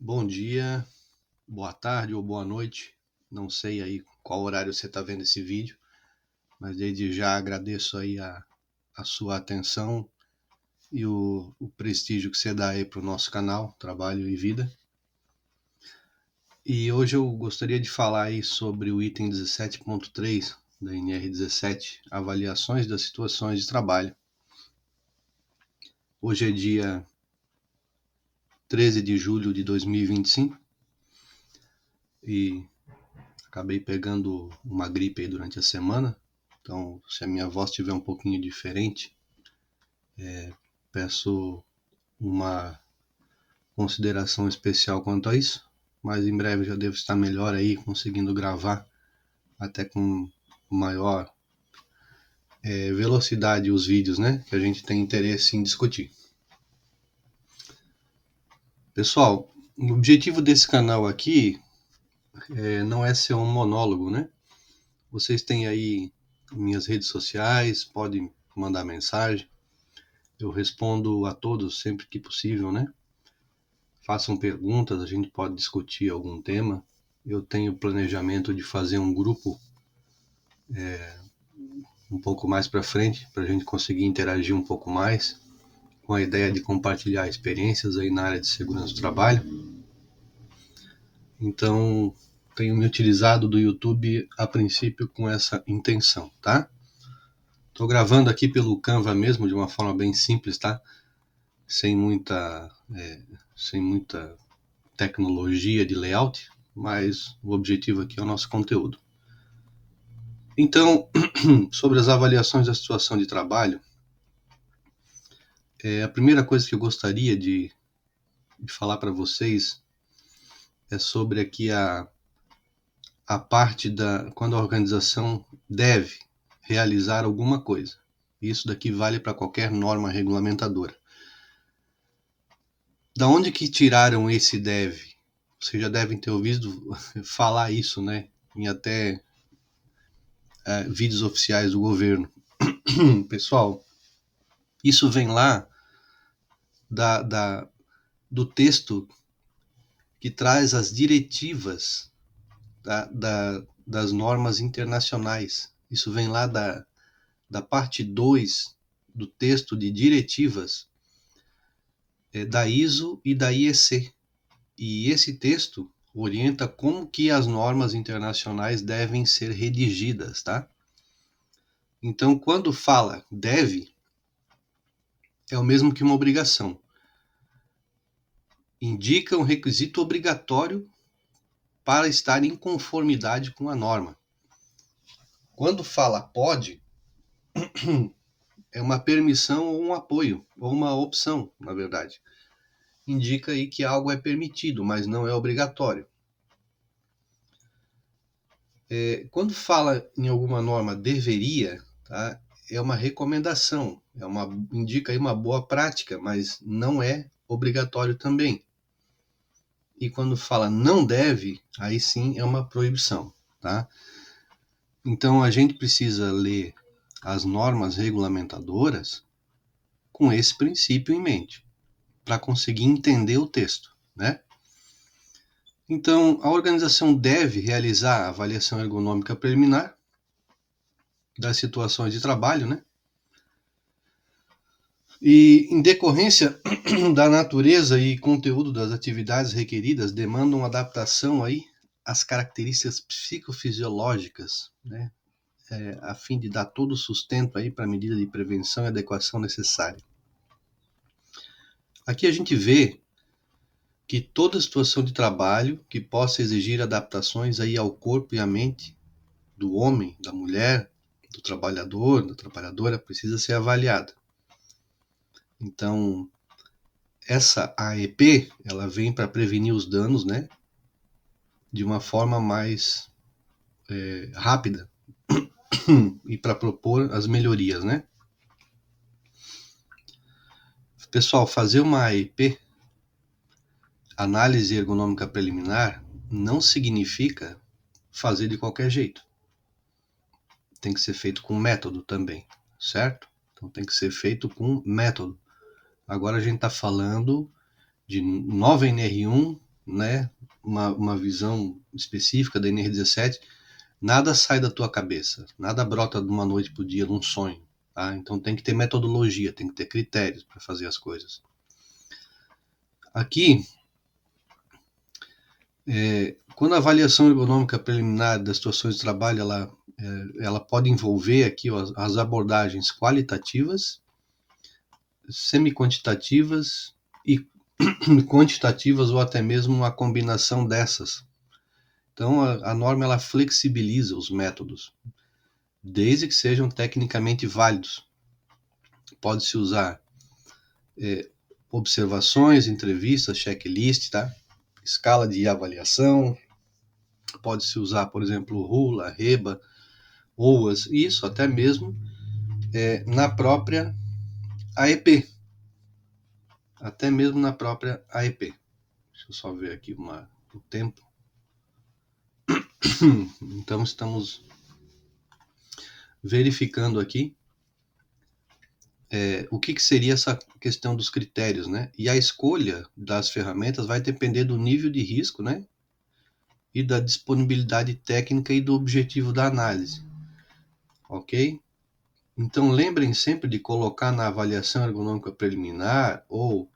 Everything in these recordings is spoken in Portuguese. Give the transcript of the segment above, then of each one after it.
Bom dia, boa tarde ou boa noite. Não sei aí qual horário você está vendo esse vídeo, mas desde já agradeço aí a sua atenção e o prestígio que você dá aí para o nosso canal, Trabalho e Vida. E hoje eu gostaria de falar aí sobre o item 17.3 da NR17, avaliações das situações de trabalho. Hoje é dia 13 de julho de 2025 e acabei pegando uma gripe aí durante a semana, então se a minha voz estiver um pouquinho diferente, peço uma consideração especial quanto a isso, mas em breve já devo estar melhor aí, conseguindo gravar até com maior velocidade os vídeos, né, que a gente tem interesse em discutir. Pessoal, o objetivo desse canal aqui não é ser um monólogo, né? Vocês têm aí minhas redes sociais, podem mandar mensagem. Eu respondo a todos sempre que possível, né? Façam perguntas, a gente pode discutir algum tema. Eu tenho planejamento de fazer um grupo um pouco mais para frente, para a gente conseguir interagir um pouco mais, com a ideia de compartilhar experiências aí na área de segurança do trabalho. Então, tenho me utilizado do YouTube a princípio com essa intenção, tá? Estou gravando aqui pelo Canva mesmo, de uma forma bem simples, tá? Sem muita tecnologia de layout, mas o objetivo aqui é o nosso conteúdo. Então, sobre as avaliações da situação de trabalho, a primeira coisa que eu gostaria de falar para vocês é sobre aqui a parte quando a organização deve realizar alguma coisa. Isso daqui vale para qualquer norma regulamentadora. Da onde que tiraram esse deve? Vocês já devem ter ouvido falar isso, né? Em até vídeos oficiais do governo. Pessoal, isso vem lá do texto que traz as diretivas das normas internacionais. Isso vem lá da parte 2 do texto de diretivas da ISO e da IEC. E esse texto orienta como que as normas internacionais devem ser redigidas, tá? Então, quando fala deve, é o mesmo que uma obrigação. Indica um requisito obrigatório para estar em conformidade com a norma. Quando fala pode, é uma permissão ou um apoio, ou uma opção, na verdade. Indica aí que algo é permitido, mas não é obrigatório. Quando fala em alguma norma deveria, tá, é uma recomendação, indica aí uma boa prática, mas não é obrigatório também. E quando fala não deve, aí sim é uma proibição, tá? Então a gente precisa ler as normas regulamentadoras com esse princípio em mente, para conseguir entender o texto, né? Então, a organização deve realizar a avaliação ergonômica preliminar das situações de trabalho, né? E, em decorrência da natureza e conteúdo das atividades requeridas, demandam adaptação aí às características psicofisiológicas, né? A fim de dar todo o sustento aí para a medida de prevenção e adequação necessária. Aqui a gente vê que toda situação de trabalho que possa exigir adaptações aí ao corpo e à mente do homem, da mulher, do trabalhador, da trabalhadora, precisa ser avaliada. Então, essa AEP, ela vem para prevenir os danos, né, de uma forma mais rápida e para propor as melhorias, né. Pessoal, fazer uma AEP, análise ergonômica preliminar, não significa fazer de qualquer jeito. Tem que ser feito com método também, certo? Então tem que ser feito com método. Agora a gente está falando de nova NR1 né, uma visão específica da NR17, nada sai da tua cabeça, nada brota de uma noite para o dia num sonho. Tá? Então tem que ter metodologia, tem que ter critérios para fazer as coisas. Aqui, quando a avaliação ergonômica preliminar das situações de trabalho, ela pode envolver aqui as abordagens qualitativas, semi-quantitativas e quantitativas, ou até mesmo uma combinação dessas. Então a norma ela flexibiliza os métodos, desde que sejam tecnicamente válidos. Pode-se usar observações, entrevistas, checklist, tá? Escala de avaliação, pode-se usar, por exemplo, RULA, REBA, OAS, isso até mesmo na própria AEP. Até mesmo na própria AEP. Deixa eu só ver aqui o tempo. Então estamos verificando aqui o que seria essa questão dos critérios, né? E a escolha das ferramentas vai depender do nível de risco, né? E da disponibilidade técnica e do objetivo da análise, ok? Então lembrem sempre de colocar na avaliação ergonômica preliminar ou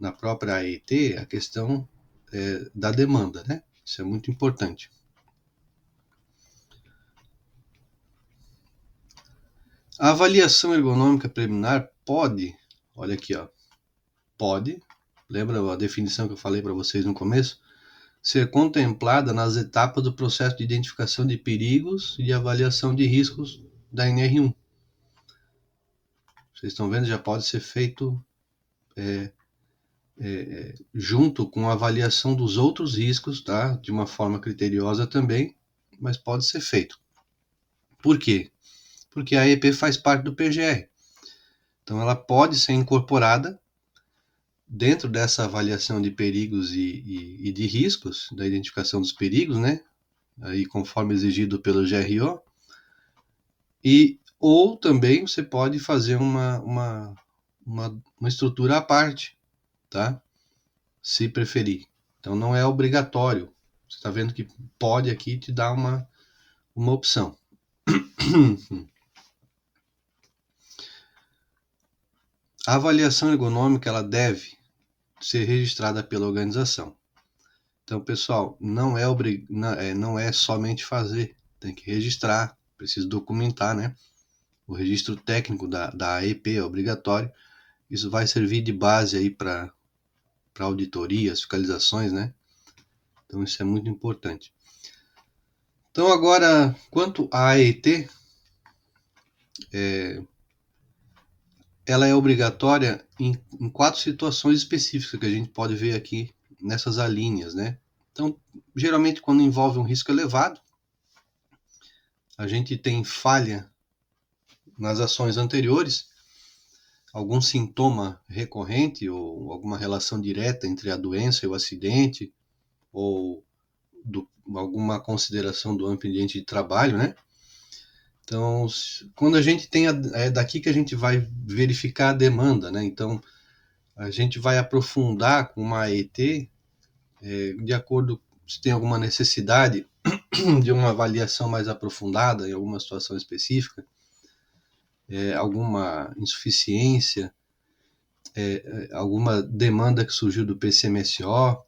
na própria AET a questão da demanda, né? Isso é muito importante. A avaliação ergonômica preliminar pode, olha aqui, ó, pode, lembra a definição que eu falei para vocês no começo? Ser contemplada nas etapas do processo de identificação de perigos e de avaliação de riscos da NR1. Vocês estão vendo? Já pode ser feito junto com a avaliação dos outros riscos, tá? De uma forma criteriosa também, mas pode ser feito. Por quê? Porque a AEP faz parte do PGR. Então ela pode ser incorporada dentro dessa avaliação de perigos e de riscos, da identificação dos perigos, né? Aí conforme exigido pelo GRO. Ou também você pode fazer uma estrutura à parte, tá? Se preferir. Então não é obrigatório. Você está vendo que pode aqui te dar uma opção. A avaliação ergonômica ela deve ser registrada pela organização. Então, pessoal, não é somente fazer, tem que registrar, precisa documentar, né? O registro técnico da AEP é obrigatório. Isso vai servir de base aí para auditorias, fiscalizações, né? Então, isso é muito importante. Então, agora, quanto à AET, ela é obrigatória em 4 situações específicas que a gente pode ver aqui nessas alíneas, né? Então, geralmente, quando envolve um risco elevado, a gente tem falha nas ações anteriores, algum sintoma recorrente ou alguma relação direta entre a doença e o acidente, ou alguma consideração do ambiente de trabalho, né? Então, quando a gente tem é daqui que a gente vai verificar a demanda, né? Então, a gente vai aprofundar com uma AET, de acordo se tem alguma necessidade de uma avaliação mais aprofundada em alguma situação específica, alguma insuficiência, alguma demanda que surgiu do PCMSO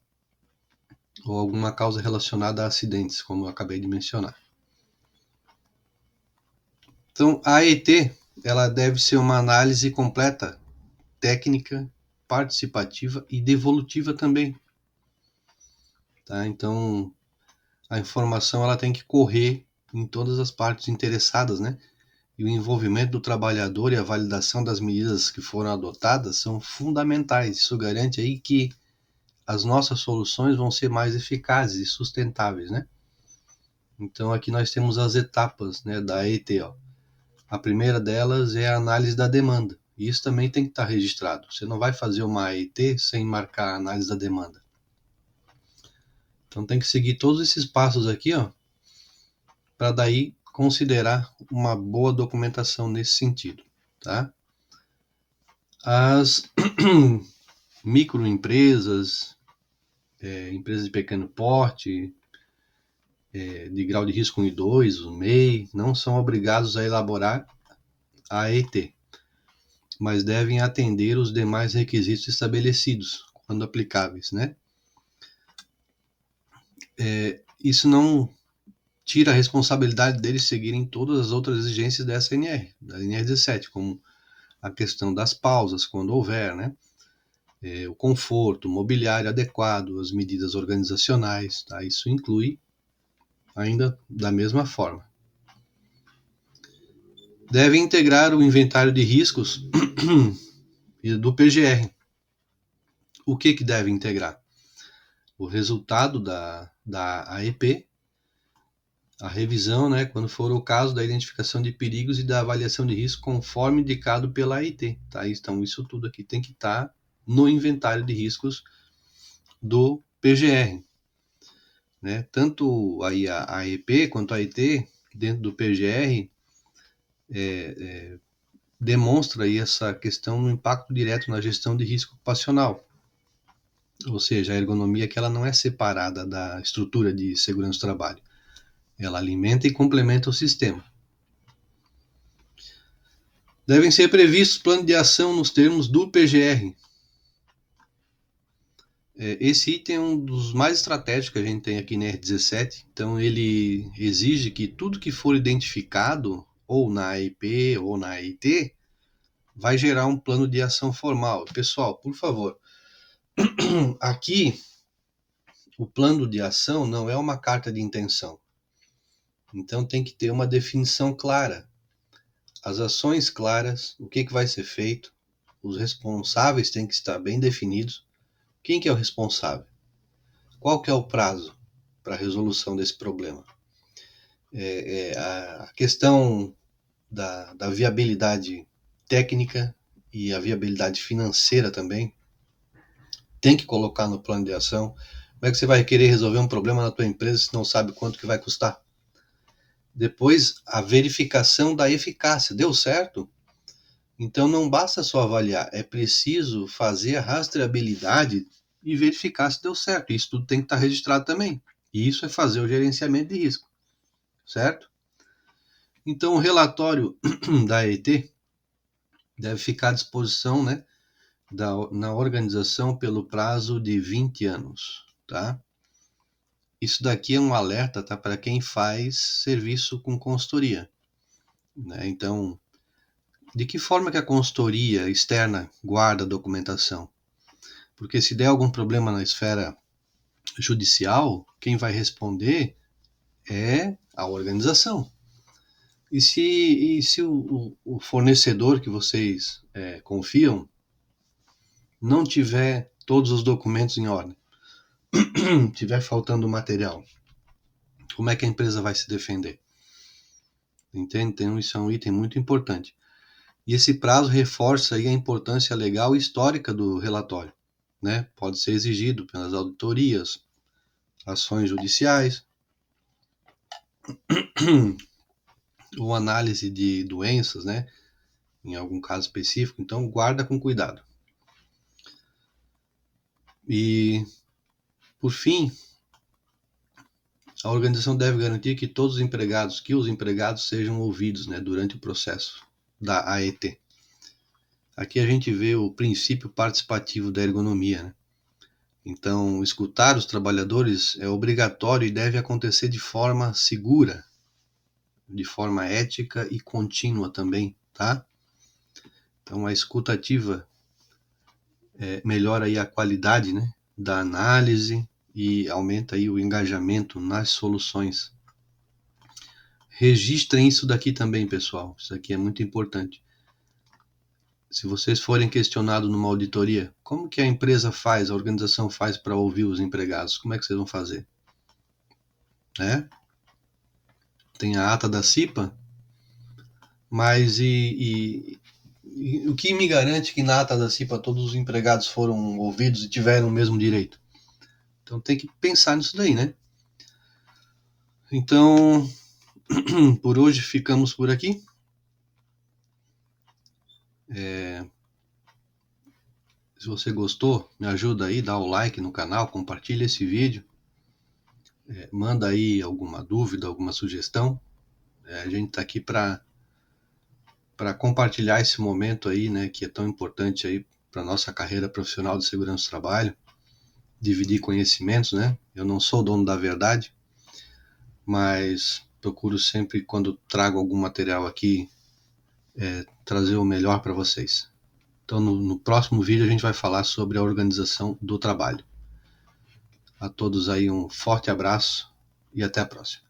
ou alguma causa relacionada a acidentes, como eu acabei de mencionar. Então, a AET ela deve ser uma análise completa, técnica, participativa e devolutiva também. Tá? Então, a informação ela tem que correr em todas as partes interessadas, né? E o envolvimento do trabalhador e a validação das medidas que foram adotadas são fundamentais. Isso garante aí que as nossas soluções vão ser mais eficazes e sustentáveis, né? Então aqui nós temos as etapas, né, da AET, ó. A primeira delas é a análise da demanda. E isso também tem que estar registrado. Você não vai fazer uma AET sem marcar a análise da demanda. Então tem que seguir todos esses passos aqui, ó, para daí considerar uma boa documentação nesse sentido, tá? As microempresas, empresas de pequeno porte, de grau de risco 1 e 2, o MEI, não são obrigados a elaborar a AET, mas devem atender os demais requisitos estabelecidos, quando aplicáveis, né? Isso não tira a responsabilidade deles seguirem todas as outras exigências dessa NR, da NR17, como a questão das pausas, quando houver, né? O conforto, o mobiliário adequado, as medidas organizacionais, tá? Isso inclui ainda da mesma forma. Deve integrar o inventário de riscos do PGR. O que deve integrar? O resultado da AEP, a revisão, né, quando for o caso da identificação de perigos e da avaliação de risco conforme indicado pela AET. Tá? Então, isso tudo aqui tem que estar no inventário de riscos do PGR. Né? Tanto aí a AEP quanto a AET, dentro do PGR, demonstra aí essa questão no impacto direto na gestão de risco ocupacional. Ou seja, a ergonomia que ela não é separada da estrutura de segurança do trabalho. Ela alimenta e complementa o sistema. Devem ser previstos planos de ação nos termos do PGR. Esse item é um dos mais estratégicos que a gente tem aqui na R17. Então, ele exige que tudo que for identificado, ou na AIP ou na AIT, vai gerar um plano de ação formal. Pessoal, por favor, aqui o plano de ação não é uma carta de intenção. Então, tem que ter uma definição clara. As ações claras, o que vai ser feito, os responsáveis têm que estar bem definidos. Quem que é o responsável? Qual que é o prazo para a resolução desse problema? A questão da viabilidade técnica e a viabilidade financeira também tem que colocar no plano de ação. Como é que você vai querer resolver um problema na tua empresa se não sabe quanto que vai custar? Depois, a verificação da eficácia. Deu certo? Então não basta só avaliar, é preciso fazer a rastreabilidade e verificar se deu certo. Isso tudo tem que estar registrado também. E isso é fazer o gerenciamento de risco, certo? Então o relatório da ET deve ficar à disposição, né, na organização pelo prazo de 20 anos, tá? Isso daqui é um alerta, tá, para quem faz serviço com consultoria, né? Então, de que forma que a consultoria externa guarda a documentação? Porque se der algum problema na esfera judicial, quem vai responder é a organização. E se o fornecedor que vocês confiam não tiver todos os documentos em ordem, tiver faltando material, como é que a empresa vai se defender? Entende? Então, isso é um item muito importante. E esse prazo reforça aí a importância legal e histórica do relatório. Né? Pode ser exigido pelas auditorias, ações judiciais, ou análise de doenças, né? Em algum caso específico. Então, guarda com cuidado. E, por fim, a organização deve garantir que os empregados sejam ouvidos, né, durante o processo da AET. Aqui a gente vê o princípio participativo da ergonomia, né? Então, escutar os trabalhadores é obrigatório e deve acontecer de forma segura, de forma ética e contínua também, tá? Então, a escuta ativa melhora aí a qualidade, né, da análise e aumenta aí o engajamento nas soluções. Registrem isso daqui também, pessoal. Isso aqui é muito importante. Se vocês forem questionados numa auditoria, como que a empresa faz, a organização faz para ouvir os empregados? Como é que vocês vão fazer? Né? Tem a ata da CIPA, mas o que me garante que na ata da CIPA todos os empregados foram ouvidos e tiveram o mesmo direito? Então tem que pensar nisso daí, né? Então, por hoje ficamos por aqui. Se você gostou, me ajuda aí, dá o like no canal, compartilha esse vídeo, manda aí alguma dúvida, alguma sugestão. A gente está aqui para compartilhar esse momento aí, né, que é tão importante aí para nossa carreira profissional de segurança do trabalho, dividir conhecimentos, né? Eu não sou o dono da verdade, mas procuro sempre, quando trago algum material aqui, trazer o melhor para vocês. Então, no próximo vídeo, a gente vai falar sobre a organização do trabalho. A todos aí um forte abraço e até a próxima.